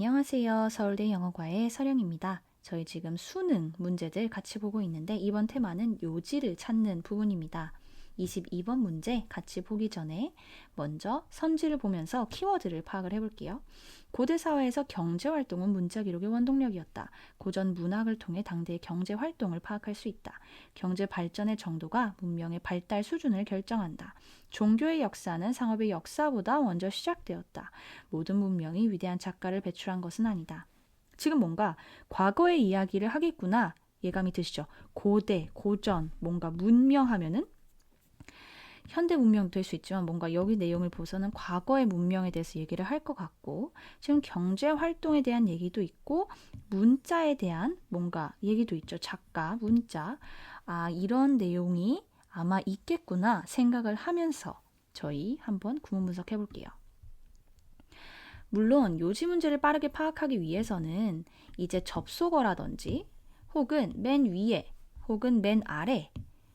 안녕하세요. 서울대 영어과의 서령입니다. 저희 지금 수능 문제들 같이 보고 있는데 이번 테마는 요지를 찾는 부분입니다. 22번 문제 같이 보기 전에 먼저 선지를 보면서 키워드를 파악을 해볼게요. 고대 사회에서 경제활동은 문자 기록의 원동력이었다. 고전 문학을 통해 당대의 경제활동을 파악할 수 있다. 경제 발전의 정도가 문명의 발달 수준을 결정한다. 종교의 역사는 상업의 역사보다 먼저 시작되었다. 모든 문명이 위대한 작가를 배출한 것은 아니다. 지금 뭔가 과거의 이야기를 하겠구나 예감이 드시죠? 고대, 고전, 뭔가 문명하면은 현대 문명도 될 수 있지만 뭔가 여기 내용을 보서는 과거의 문명에 대해서 얘기를 할 것 같고 지금 경제 활동에 대한 얘기도 있고 문자에 대한 뭔가 얘기도 있죠. 작가, 문자. 이런 내용이 아마 있겠구나 생각을 하면서 저희 한번 구문 분석해 볼게요. 물론 요지 문제를 빠르게 파악하기 위해서는 이제 접속어라든지 혹은 맨 위에 혹은 맨 아래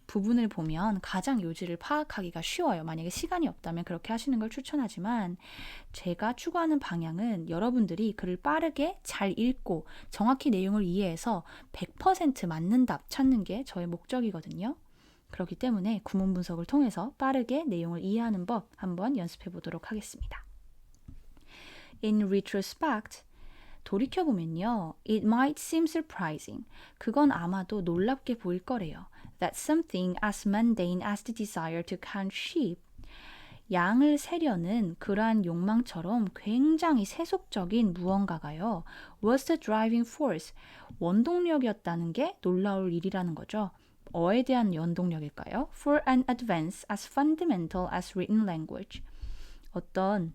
부분을 보면 가장 요지를 파악하기가 쉬워요. 만약에 시간이 없다면 그렇게 하시는 걸 추천하지만 제가 추구하는 방향은 여러분들이 글을 빠르게 잘 읽고 정확히 내용을 이해해서 100% 맞는 답 찾는 게 저의 목적이거든요. 그렇기 때문에 구문 분석을 통해서 빠르게 내용을 이해하는 법 한번 연습해 보도록 하겠습니다. In retrospect, 돌이켜보면요. It might seem surprising. 그건 아마도 놀랍게 보일 거래요. That something as mundane as the desire to count sheep. 양을 세려는 그러한 욕망처럼 굉장히 세속적인 무언가가요. Was the driving force. 원동력이었다는 게 놀라울 일이라는 거죠. 어에 대한 원동력일까요? For an advance as fundamental as written language. 어떤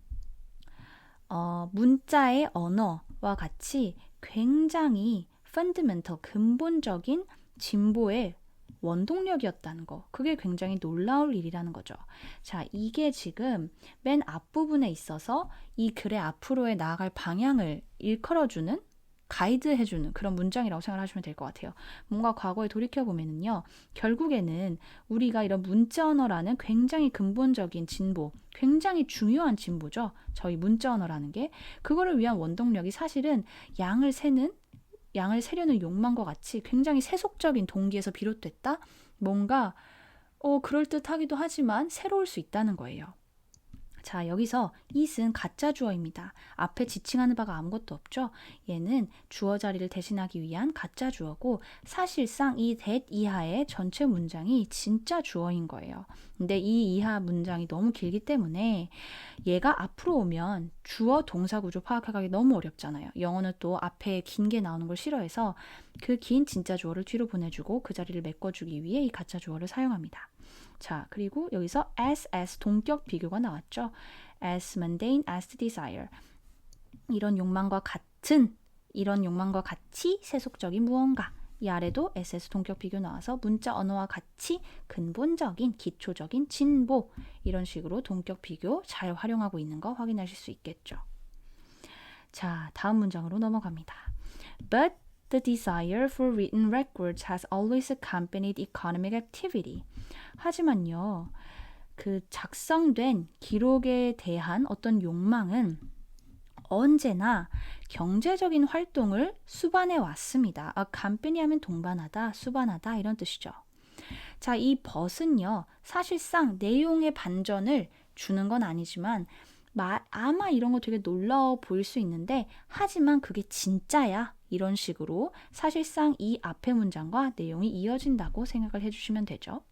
문자의 언어와 같이 굉장히 fundamental, 근본적인 진보의 원동력이었다는 거. 그게 굉장히 놀라울 일이라는 거죠. 자, 이게 지금 맨 앞부분에 있어서 이 글의 앞으로의 나아갈 방향을 일컬어주는 가이드해주는 그런 문장이라고 생각하시면 될 것 같아요. 뭔가 과거에 돌이켜보면요. 결국에는 우리가 이런 문자 언어라는 굉장히 근본적인 진보, 굉장히 중요한 진보죠. 저희 문자 언어라는 게. 그거를 위한 원동력이 사실은 양을 세려는 욕망과 같이 굉장히 세속적인 동기에서 비롯됐다? 뭔가 그럴듯하기도 하지만 새로울 수 있다는 거예요. 자, 여기서 it은 가짜 주어입니다. 앞에 지칭하는 바가 아무것도 없죠? 얘는 주어 자리를 대신하기 위한 가짜 주어고 사실상 이 that 이하의 전체 문장이 진짜 주어인 거예요. 근데 이 이하 문장이 너무 길기 때문에 얘가 앞으로 오면 주어 동사 구조 파악하기 너무 어렵잖아요. 영어는 또 앞에 긴 게 나오는 걸 싫어해서 그 긴 진짜 주어를 뒤로 보내주고 그 자리를 메꿔주기 위해 이 가짜 주어를 사용합니다. 자, 그리고 여기서 as 동격 비교가 나왔죠. as mundane as the desire. 이런 욕망과 같이 세속적인 무언가. 이 아래도 as 동격 비교 나와서 문자 언어와 같이 근본적인 기초적인 진보 이런 식으로 동격 비교 잘 활용하고 있는 거 확인하실 수 있겠죠. 자, 다음 문장으로 넘어갑니다. But the desire for written records has always accompanied economic activity. 하지만요, 그 작성된 기록에 대한 어떤 욕망은 언제나 경제적인 활동을 수반해 왔습니다. accompany 하면 동반하다, 수반하다 이런 뜻이죠. 자, 이 but은요, 사실상 내용의 반전을 주는 건 아니지만 아마 이런 거 되게 놀라워 보일 수 있는데 하지만 그게 진짜야. 이런 식으로 사실상 이 앞의 문장과 내용이 이어진다고 생각을 해주시면 되죠.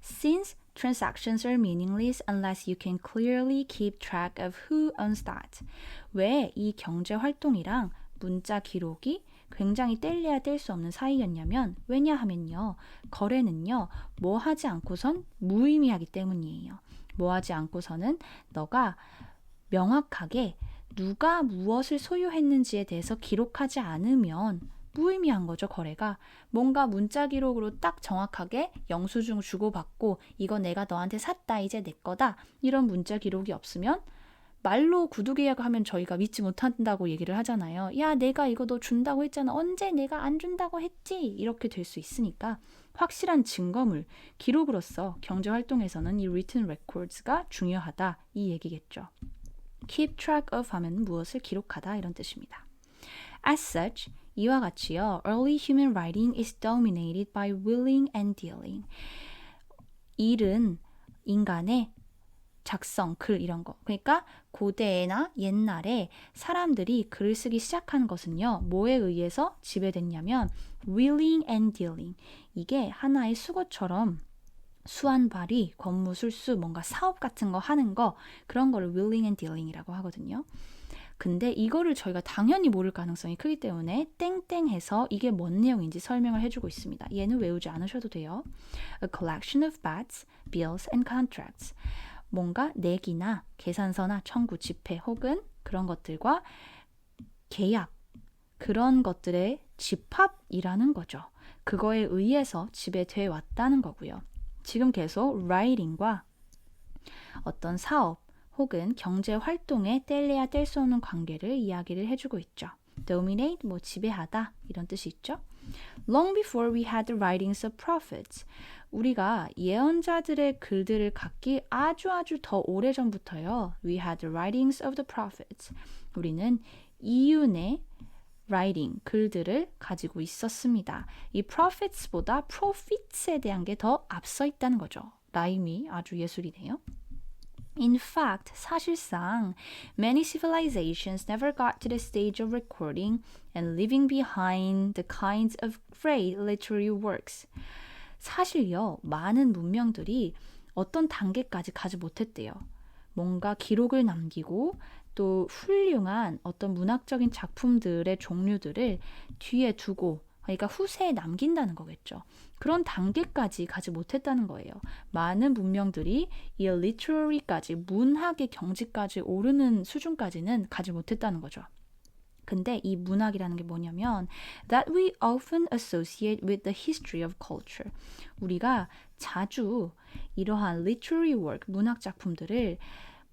Since transactions are meaningless unless you can clearly keep track of who owns that. 왜 이 경제 활동이랑 문자 기록이 굉장히 뗄래야 뗄 수 없는 사이였냐면 왜냐하면요. 거래는요. 뭐 하지 않고선 무의미하기 때문이에요. 뭐 하지 않고서는 너가 명확하게 누가 무엇을 소유했는지에 대해서 기록하지 않으면 무의미한 거죠, 거래가. 뭔가 문자 기록으로 딱 정확하게 영수증 주고받고 이거 내가 너한테 샀다, 이제 내 거다. 이런 문자 기록이 없으면 말로 구두 계약을 하면 저희가 믿지 못한다고 얘기를 하잖아요. 야, 내가 이거 너 준다고 했잖아. 언제 내가 안 준다고 했지? 이렇게 될 수 있으니까 확실한 증거물, 기록으로서 경제활동에서는 이 written records가 중요하다. 이 얘기겠죠. keep track of 하면 무엇을 기록하다 이런 뜻입니다. As such, 이와 같이요. Early human writing is dominated by willing and dealing. 일은 인간의 작성, 글 이런 거. 그러니까 고대나 옛날에 사람들이 글을 쓰기 시작한 것은요. 뭐에 의해서 지배됐냐면 willing and dealing. 이게 하나의 수거처럼 수완발이, 권무술수, 뭔가 사업 같은 거 하는 거 그런 거를 willing and dealing이라고 하거든요. 근데 이거를 저희가 당연히 모를 가능성이 크기 때문에 땡땡해서 이게 뭔 내용인지 설명을 해주고 있습니다. 얘는 외우지 않으셔도 돼요. A collection of bets, bills and contracts. 뭔가 내기나 계산서나 청구, 지폐 혹은 그런 것들과 계약, 그런 것들의 집합이라는 거죠. 그거에 의해서 지배돼 왔다는 거고요. 지금 계속 writing과 어떤 사업 혹은 경제 활동에 뗄래야 뗄 수 없는 관계를 이야기를 해주고 있죠. dominate, 지배하다 이런 뜻이 있죠. Long before we had the writings of prophets. 우리가 예언자들의 글들을 갖기 아주 더 오래전부터요. We had the writings of the prophets. 우리는 이윤의 writing, 글들을 가지고 있었습니다. 이 prophets보다 prophets에 대한 게 더 앞서 있다는 거죠. 라임이 아주 예술이네요. In fact, 사실상 many civilizations never got to the stage of recording and leaving behind the kinds of great literary works. 사실요, 많은 문명들이 어떤 단계까지 가지 못했대요. 뭔가 기록을 남기고 또 훌륭한 어떤 문학적인 작품들의 종류들을 뒤에 두고, 그러니까 후세에 남긴다는 거겠죠. 그런 단계까지 가지 못했다는 거예요. 많은 문명들이 이 literary까지, 문학의 경지까지 오르는 수준까지는 가지 못했다는 거죠. 근데 이 문학이라는 게 뭐냐면 that we often associate with the history of culture. 우리가 자주 이러한 literary work, 문학 작품들을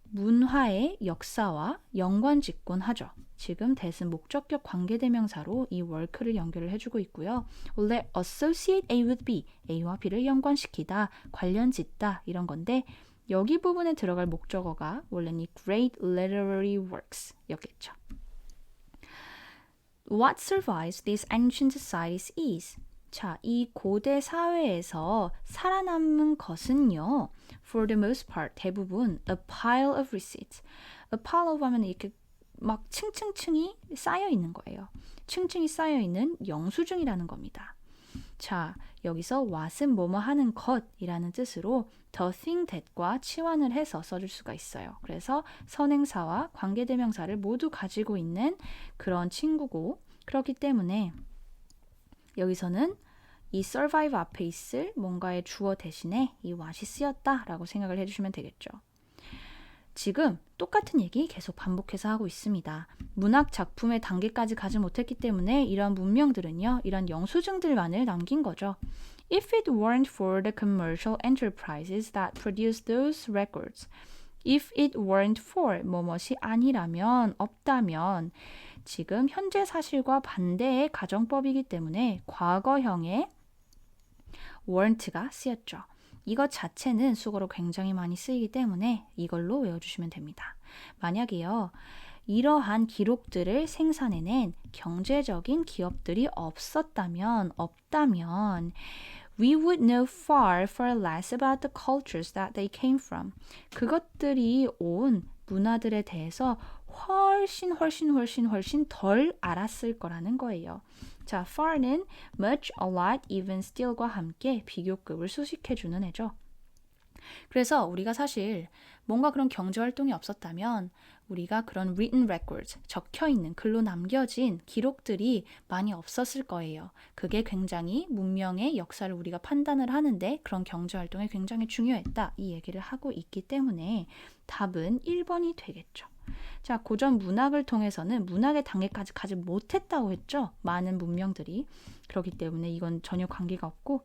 문화의 역사와 연관짓곤하죠. 지금 대신 목적격 관계대명사로 이 work를 연결을 해주고 있고요. 원래 associate A with B, A와 B를 연관시키다, 관련짓다 이런 건데 여기 부분에 들어갈 목적어가 원래는 great literary works 였겠죠. What survives these ancient societies is 자, 이 고대 사회에서 살아남은 것은요. For the most part, 대부분 a pile of receipts. A pile of 하면 이렇게 막 층층층이 쌓여 있는 거예요. 층층이 쌓여 있는 영수증이라는 겁니다. 자, 여기서 what은 뭐뭐 하는 것이라는 뜻으로 the thing that과 치환을 해서 써줄 수가 있어요. 그래서 선행사와 관계대명사를 모두 가지고 있는 그런 친구고 그렇기 때문에 여기서는 이 survive 앞에 있을 뭔가의 주어 대신에 이 what이 쓰였다라고 생각을 해주시면 되겠죠. 지금 똑같은 얘기 계속 반복해서 하고 있습니다. 문학 작품의 단계까지 가지 못했기 때문에 이런 문명들은요. 이런 영수증들만을 남긴 거죠. If it weren't for the commercial enterprises that produced those records, if it weren't for 뭐뭇이 아니라면, 없다면 지금 현재 사실과 반대의 가정법이기 때문에 과거형의 weren't가 쓰였죠. 이것 자체는 수거로 굉장히 많이 쓰이기 때문에 이걸로 외워주시면 됩니다. 만약에요. 이러한 기록들을 생산해낸 경제적인 기업들이 없다면 we would know far less about the cultures that they came from. 그것들이 온 문화들에 대해서 훨씬 덜 알았을 거라는 거예요. 자, far는 much, a lot, even, still과 함께 비교급을 수식해주는 애죠. 그래서 우리가 사실 뭔가 그런 경제활동이 없었다면 우리가 그런 written records, 적혀있는 글로 남겨진 기록들이 많이 없었을 거예요. 그게 굉장히 문명의 역사를 우리가 판단을 하는데 그런 경제활동이 굉장히 중요했다. 이 얘기를 하고 있기 때문에 답은 1번이 되겠죠. 자, 고전 문학을 통해서는 문학의 단계까지 가지 못했다고 했죠. 많은 문명들이. 그렇기 때문에 이건 전혀 관계가 없고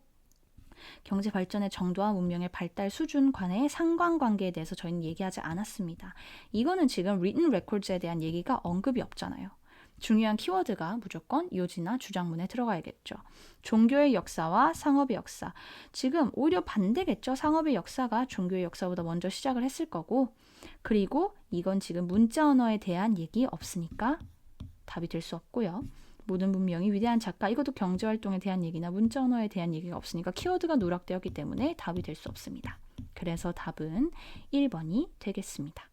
경제 발전의 정도와 문명의 발달 수준 간의 상관관계에 대해서 저희는 얘기하지 않았습니다. 이거는 지금 written records에 대한 얘기가 언급이 없잖아요. 중요한 키워드가 무조건 요지나 주장문에 들어가야겠죠. 종교의 역사와 상업의 역사. 지금 오히려 반대겠죠. 상업의 역사가 종교의 역사보다 먼저 시작을 했을 거고 그리고 이건 지금 문자 언어에 대한 얘기 없으니까 답이 될 수 없고요. 모든 문명이 위대한 작가, 이것도 경제활동에 대한 얘기나 문자 언어에 대한 얘기가 없으니까 키워드가 누락되었기 때문에 답이 될 수 없습니다. 그래서 답은 1번이 되겠습니다.